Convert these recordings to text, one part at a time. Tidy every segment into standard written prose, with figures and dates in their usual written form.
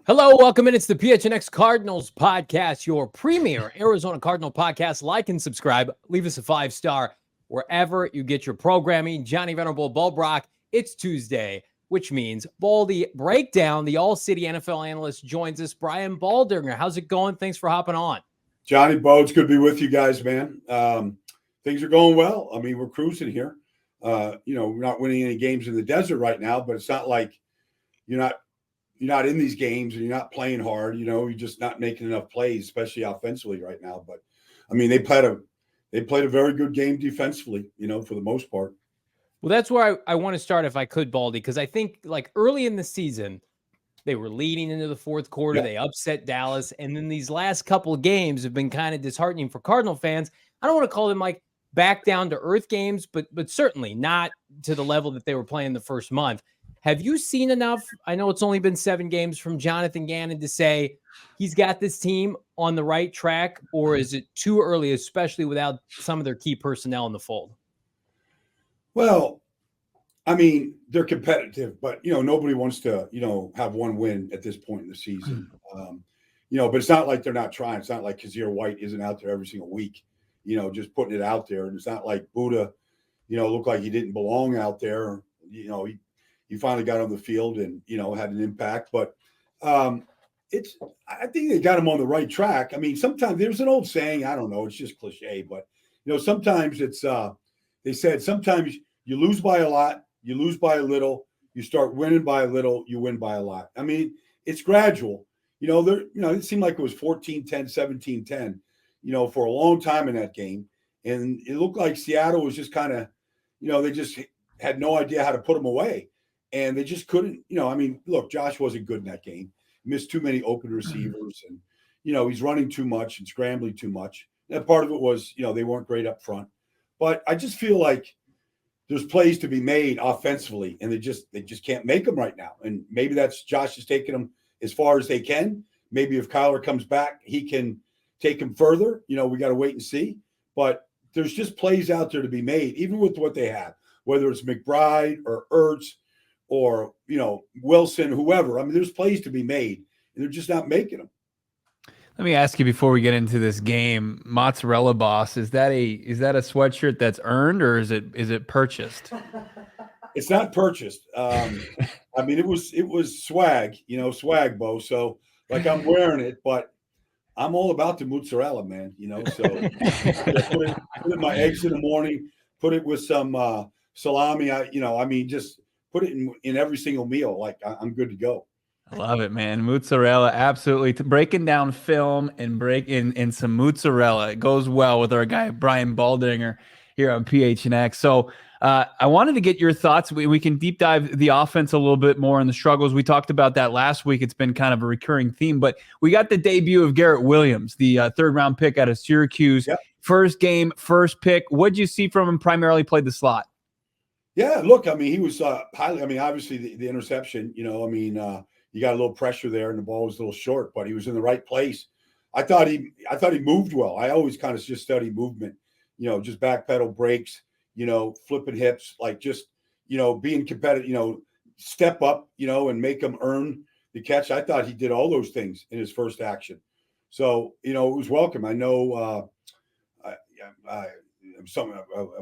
Hello, welcome in. It's the PHNX Cardinals podcast, your premier Arizona Cardinal podcast. Like and subscribe. Leave us a 5-star wherever you get your programming. Johnny Venerable Bulbrock. It's Tuesday, which means Baldy Breakdown, the all-city NFL analyst, joins us. Brian Baldinger, how's it going? Thanks for hopping on. Johnny, Bo, it's good to be with you guys, man. Things are going well. I mean, we're cruising here. We're not winning any games in the desert right now, but it's not like you're not in these games and you're not playing hard. You're just not making enough plays, especially offensively right now. But I mean, they played a very good game defensively, for the most part. Well, that's where I want to start, if I could, Baldy, because I think like early in the season, they were leading into the fourth quarter. Yeah. They upset Dallas. And then these last couple of games have been kind of disheartening for Cardinal fans. I don't want to call them like back down to earth games, but certainly not to the level that they were playing the first month. Have you seen enough? I know it's only been 7 games from Jonathan Gannon to say he's got this team on the right track, or is it too early, especially without some of their key personnel in the fold? Well, I mean, they're competitive, but, nobody wants to, have one win at this point in the season. But it's not like they're not trying. It's not like Kazir White isn't out there every single week, just putting it out there. And it's not like Buddha, looked like he didn't belong out there. He finally got on the field and, had an impact. But I think they got him on the right track. I mean, sometimes there's an old saying, I don't know, it's just cliche, but, sometimes it's they said sometimes you lose by a lot, you lose by a little, you start winning by a little, you win by a lot. I mean, it's gradual. It seemed like it was 14-10, 17-10, for a long time in that game. And it looked like Seattle was just kind of, they just had no idea how to put them away. And they just couldn't, look, Josh wasn't good in that game. Missed too many open receivers and, he's running too much and scrambling too much. And part of it was, they weren't great up front. But I just feel like there's plays to be made offensively, and they just can't make them right now. And maybe that's Josh is taking them as far as they can. Maybe if Kyler comes back, he can take them further. We got to wait and see. But there's just plays out there to be made, even with what they have, whether it's McBride or Ertz or, Wilson, whoever. I mean, there's plays to be made, and they're just not making them. Let me ask you before we get into this game, Mozzarella Boss, is that a sweatshirt that's earned, or is it purchased? It's not purchased. I mean, it was swag, swag, Bo. So like I'm wearing it, but I'm all about the mozzarella, man. So put in my eggs in the morning, put it with some salami. Just put it in every single meal. Like I'm good to go. I love it, man. Mozzarella, absolutely. Breaking down film and in some mozzarella. It goes well with our guy, Brian Baldinger, here on PHNX. So I wanted to get your thoughts. We can deep dive the offense a little bit more and the struggles. We talked about that last week. It's been kind of a recurring theme. But we got the debut of Garrett Williams, the third-round pick out of Syracuse. Yep. First game, first pick. What did you see from him? Primarily played the slot. Yeah, look, I mean, he was highly – I mean, obviously the interception, you got a little pressure there, and the ball was a little short, but he was in the right place. I thought he moved well. I always kind of just study movement, just backpedal breaks, flipping hips, like just, being competitive, step up, and make them earn the catch. I thought he did all those things in his first action. So, it was welcome. I know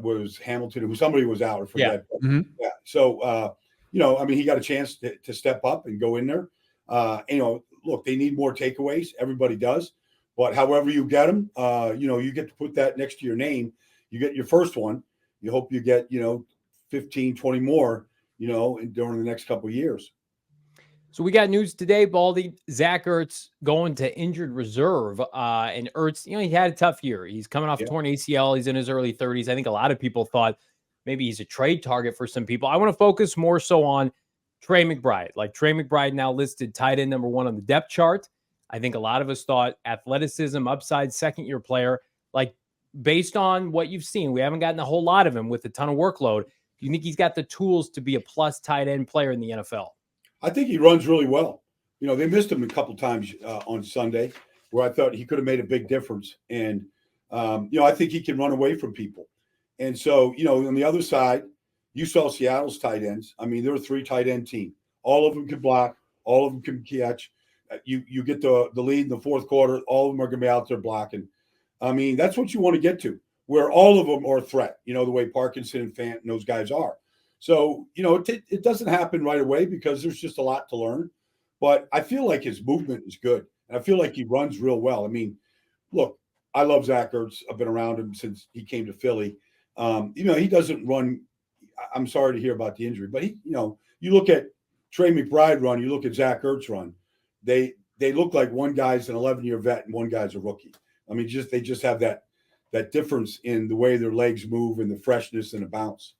was Hamilton, somebody was out, I forget. Yeah. Mm-hmm. Yeah. So, he got a chance to step up and go in there. Look, they need more takeaways. Everybody does. But however you get them, you get to put that next to your name. You get your first one. You hope you get, 15, 20 more, during the next couple of years. So we got news today, Baldy. Zach Ertz going to injured reserve. And Ertz, he had a tough year. He's coming off a torn ACL. He's in his early 30s. I think a lot of people thought maybe he's a trade target for some people. I want to focus more so on Trey McBride. Like Trey McBride now listed tight end number 1 on the depth chart. I think a lot of us thought athleticism, upside, second-year player. Like based on what you've seen, we haven't gotten a whole lot of him with a ton of workload. Do you think he's got the tools to be a plus tight end player in the NFL? I think he runs really well. They missed him a couple times on Sunday where I thought he could have made a big difference. And, I think he can run away from people. And so, on the other side, you saw Seattle's tight ends. I mean, they're a 3 tight end team. All of them can block. All of them can catch. you get the lead in the fourth quarter. All of them are going to be out there blocking. I mean, that's what you want to get to, where all of them are a threat, the way Parkinson and Fant and those guys are. So, it doesn't happen right away because there's just a lot to learn. But I feel like his movement is good. And I feel like he runs real well. I mean, look, I love Zach Ertz. I've been around him since he came to Philly. He doesn't run. I'm sorry to hear about the injury, but you look at Trey McBride run, you look at Zach Ertz run. They look like one guy's an 11-year vet and one guy's a rookie. I mean, they just have that difference in the way their legs move and the freshness and the bounce.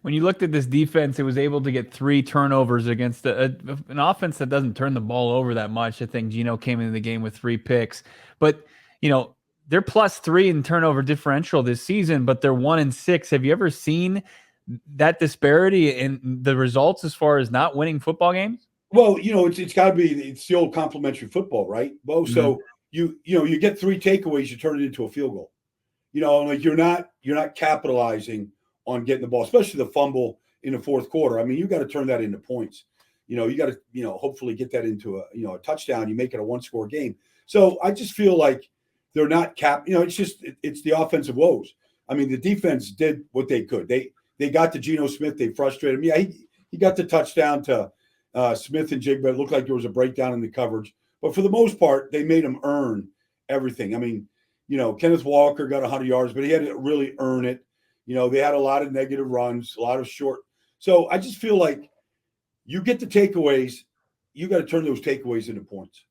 When you looked at this defense, it was able to get 3 turnovers against an offense that doesn't turn the ball over that much. I think Geno came into the game with 3 picks, but they're +3 in turnover differential this season, but they're 1-6. Have you ever seen that disparity in the results as far as not winning football games? Well, it's got to be, it's the old complimentary football, right, Bo? Mm-hmm. So you get 3 takeaways, you turn it into a field goal. Like you're not capitalizing on getting the ball, especially the fumble in the fourth quarter. I mean, you got to turn that into points. You got to hopefully get that into a touchdown. You make it a 1-score game. So I just feel like they're not it's the offensive woes. I mean, the defense did what they could. They got to Geno Smith. They frustrated him. Yeah, he got the touchdown to Smith and Jigba. It looked like there was a breakdown in the coverage. But for the most part, they made him earn everything. I mean, Kenneth Walker got 100 yards, but he had to really earn it. They had a lot of negative runs, a lot of short. So I just feel like you get the takeaways. You got to turn those takeaways into points.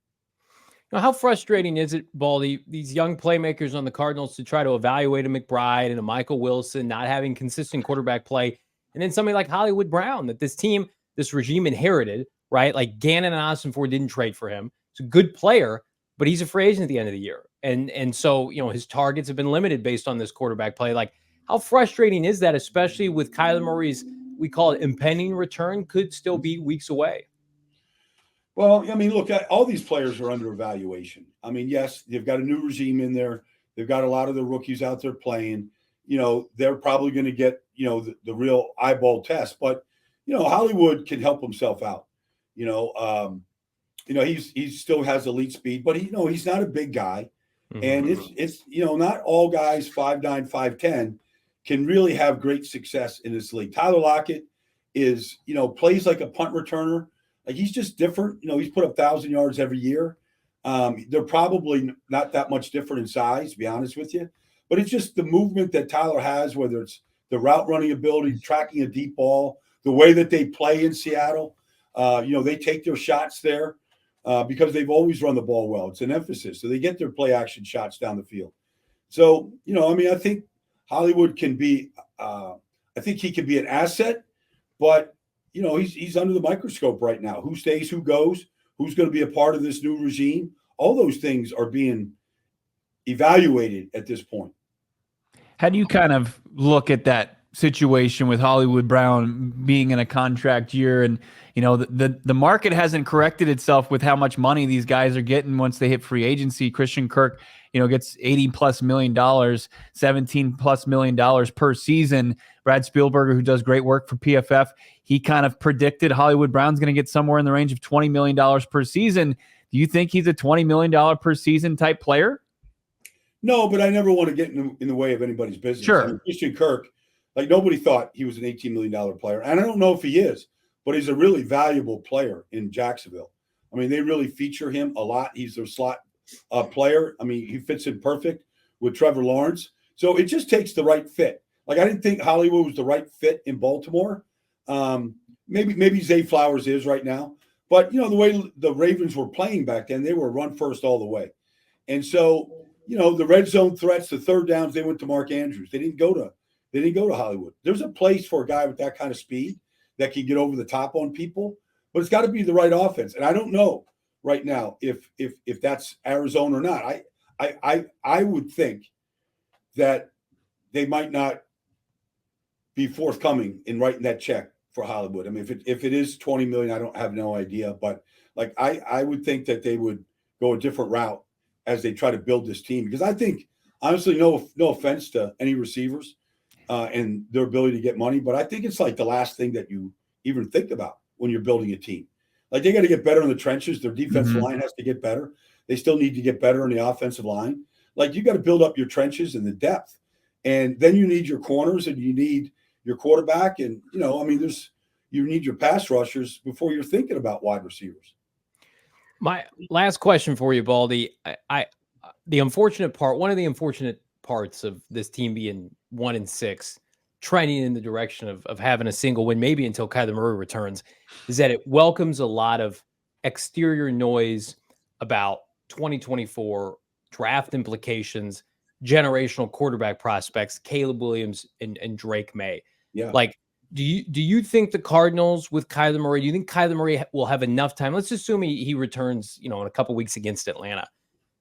Now, how frustrating is it, Baldy, these young playmakers on the Cardinals to try to evaluate a McBride and a Michael Wilson, not having consistent quarterback play, and then somebody like Hollywood Brown that this regime inherited, right? Like Gannon and Ossenford didn't trade for him. He's a good player, but he's a free agent at the end of the year. And so, his targets have been limited based on this quarterback play. Like, how frustrating is that, especially with Kyler Murray's, we call it impending return, could still be weeks away? Well, I mean, look, all these players are under evaluation. I mean, yes, they've got a new regime in there. They've got a lot of the rookies out there playing. They're probably going to get, the real eyeball test. But, Hollywood can help himself out. He still has elite speed, but he's not a big guy. Mm-hmm. And it's not all guys 5'9", 5'10" can really have great success in this league. Tyler Lockett is, plays like a punt returner. Like he's just different. He's put up 1,000 yards every year. They're probably not that much different in size, to be honest with you. But it's just the movement that Tyler has, whether it's the route running ability, tracking a deep ball, the way that they play in Seattle. They take their shots there because they've always run the ball well. It's an emphasis. So they get their play action shots down the field. So, I think Hollywood can be I think he can be an asset, but he's under the microscope right now. Who stays, who goes, who's going to be a part of this new regime? All those things are being evaluated at this point. How do you kind of look at that situation with Hollywood Brown being in a contract year? And, the market hasn't corrected itself with how much money these guys are getting once they hit free agency. Christian Kirk, gets $80+ million, $17+ million per season. Brad Spielberger, who does great work for PFF, he kind of predicted Hollywood Brown's going to get somewhere in the range of $20 million per season. Do you think he's a $20 million per season type player? No, but I never want to get in the way of anybody's business. Sure. I mean, Christian Kirk, like nobody thought he was an $18 million player. And I don't know if he is, but he's a really valuable player in Jacksonville. I mean, they really feature him a lot. He's their slot player. I mean, he fits in perfect with Trevor Lawrence. So it just takes the right fit. Like, I didn't think Hollywood was the right fit in Baltimore. Maybe Zay Flowers is right now. But, the way the Ravens were playing back then, they were run first all the way. And so, the red zone threats, the third downs, they went to Mark Andrews. They didn't go to Hollywood. There's a place for a guy with that kind of speed that can get over the top on people, but it's got to be the right offense. And I don't know right now if that's Arizona or not. I would think that they might not be forthcoming in writing that check for Hollywood. I mean, if it is $20 million, I have no idea, but like I would think that they would go a different route as they try to build this team, because I think, honestly, no offense to any receivers and their ability to get money, but I think it's like the last thing that you even think about when you're building a team. Like they got to get better in the trenches. Their defensive line has to get better. They still need to get better in the offensive line. Like you got to build up your trenches and the depth. And then you need your corners and you need your quarterback. And, you need your pass rushers before you're thinking about wide receivers. My last question for you, Baldy. The unfortunate part, one of the unfortunate parts of this team being 1-6, trending in the direction of having a single win, maybe until Kyler Murray returns, is that it welcomes a lot of exterior noise about 2024 draft implications, generational quarterback prospects, Caleb Williams and Drake May. Yeah. Like, do you think the Cardinals with Kyler Murray, do you think Kyler Murray will have enough time? Let's assume he returns, in a couple weeks against Atlanta.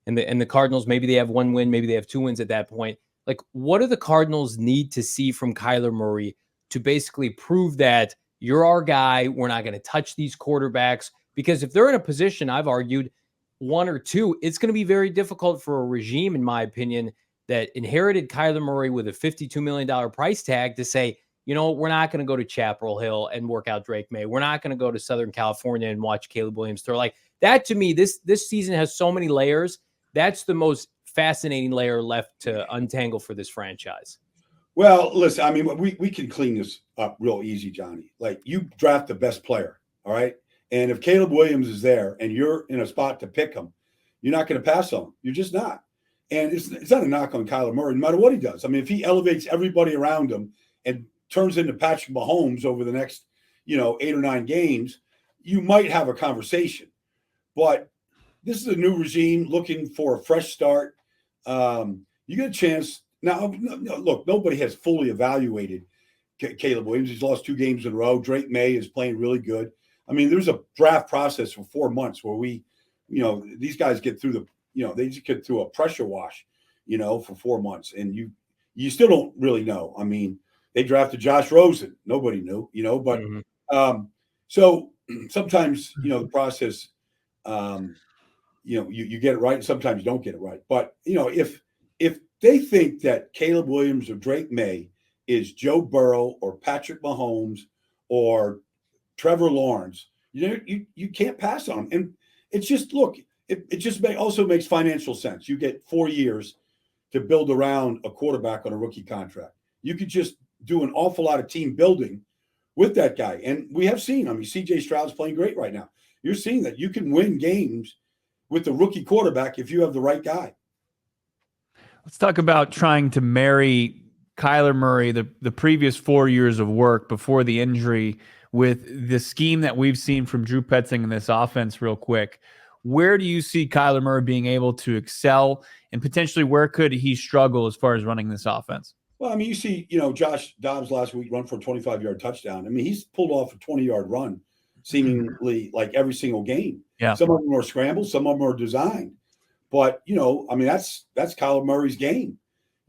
And the Cardinals, maybe they have 1 win, maybe they have 2 wins at that point. Like, what do the Cardinals need to see from Kyler Murray to basically prove that you're our guy, we're not going to touch these quarterbacks? Because if they're in a position, I've argued, 1 or 2, it's going to be very difficult for a regime, in my opinion, that inherited Kyler Murray with a $52 million price tag to say, we're not going to go to Chapel Hill and work out Drake May. We're not going to go to Southern California and watch Caleb Williams throw. Like that, to me, this season has so many layers. That's the most fascinating layer left to untangle for this franchise. Well, listen, I mean, we can clean this up real easy, Johnny. Like you draft the best player, all right? And if Caleb Williams is there and you're in a spot to pick him, you're not going to pass on him. You're just not. And it's not a knock on Kyler Murray, no matter what he does. I mean, if he elevates everybody around him and turns into Patrick Mahomes over the next, 8 or 9 games, you might have a conversation. But this is a new regime looking for a fresh start. You get a chance. Now, look, nobody has fully evaluated Caleb Williams. He's lost 2 games in a row. Drake May is playing really good. I mean, there's a draft process for 4 months where these guys get through they just get through a pressure wash, for 4 months. And you still don't really know. I mean, they drafted Josh Rosen. Nobody knew, but so sometimes, the process, you get it right. And sometimes you don't get it right. But, if they think that Caleb Williams or Drake May is Joe Burrow or Patrick Mahomes or Trevor Lawrence, you can't pass on them. And it's just, look, it just also makes financial sense. You get 4 years to build around a quarterback on a rookie contract. You could just do an awful lot of team building with that guy. And we have seen, CJ Stroud's playing great right now. You're seeing that you can win games with the rookie quarterback if you have the right guy. Let's talk about trying to marry Kyler Murray, the previous 4 years of work before the injury, with the scheme that we've seen from Drew Petzing in this offense real quick. Where do you see Kyler Murray being able to excel, and potentially where could he struggle as far as running this offense? Well, I mean, you see, Josh Dobbs last week run for a 25-yard touchdown. I mean, he's pulled off a 20-yard run seemingly like every single game. Yeah. Some of them are scrambles, some of them are designed. But, that's Kyler Murray's game,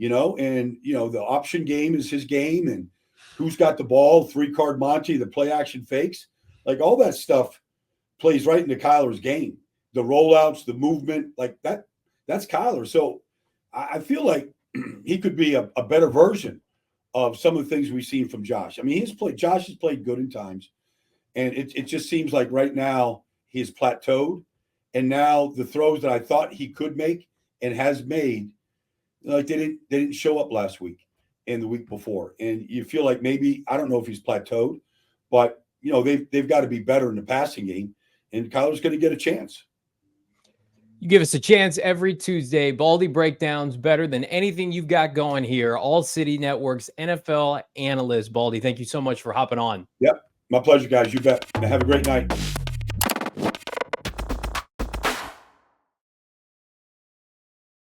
and, the option game is his game, and who's got the ball, 3-card Monty, the play action fakes, like all that stuff plays right into Kyler's game. The rollouts, the movement, like that's Kyler. So I feel like he could be a better version of some of the things we've seen from Josh. I mean, Josh has played good in times, and it just seems like right now he's plateaued. And now the throws that I thought he could make and has made, like they didn't show up last week and the week before. And you feel like maybe, I don't know if he's plateaued, but they've got to be better in the passing game, and Kyler's going to get a chance. You give us a chance every Tuesday. Baldy Breakdowns, better than anything you've got going here. All City Network's NFL analyst. Baldy, thank you so much for hopping on. Yep. My pleasure, guys. You bet. Have a great night.